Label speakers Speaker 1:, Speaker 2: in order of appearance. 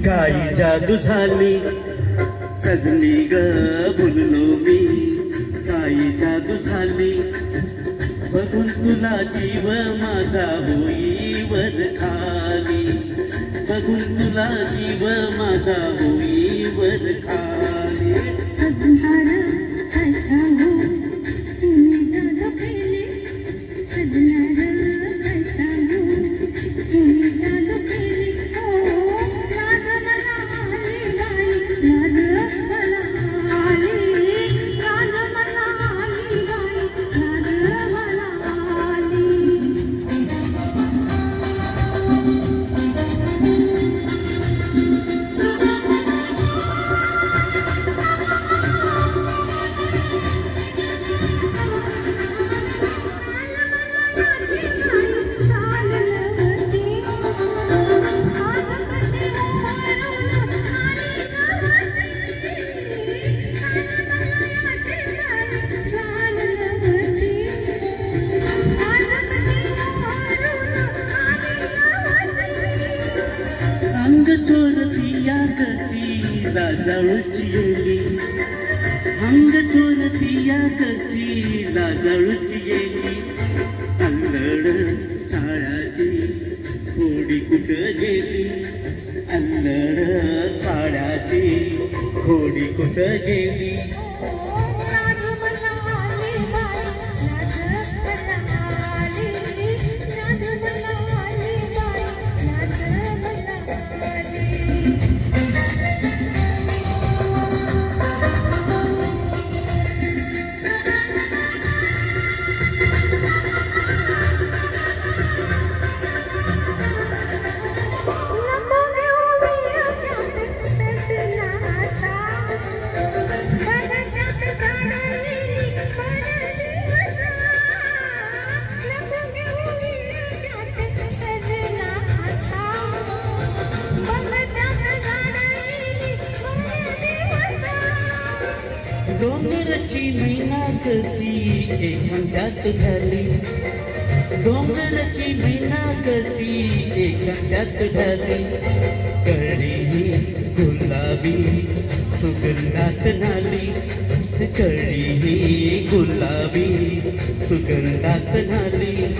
Speaker 1: काही जादू झाली सजनी ग बोललो मी, काही जादू झाली बघून तुला जीव माझा होई वर खाली, बघून तुला जीव माझा होई वर खाली.
Speaker 2: सजनार कैसा हो तूने जादू केली, सजनार कैसा हो तूने जादू केली. लाज मला आली बाई, लाज मला आली, लाज मला आली बाई, लाज मला आली.
Speaker 1: अंग चोरती या कसी लाजाळूची येली, अंग चोरती या कसी लाजाळूची येली. अल्लड चाळाची थोडी कुठं गेली, अल्लड चाळाची थोडी कुठं गेली. डोंगराची मैना कशी एखाद्यात झाली, डोंगराची मैना कशी एखाद्यात झाली. कळी गुलाबी सुगंधात नाली, कळी गुलाबी सुगंधात नाली.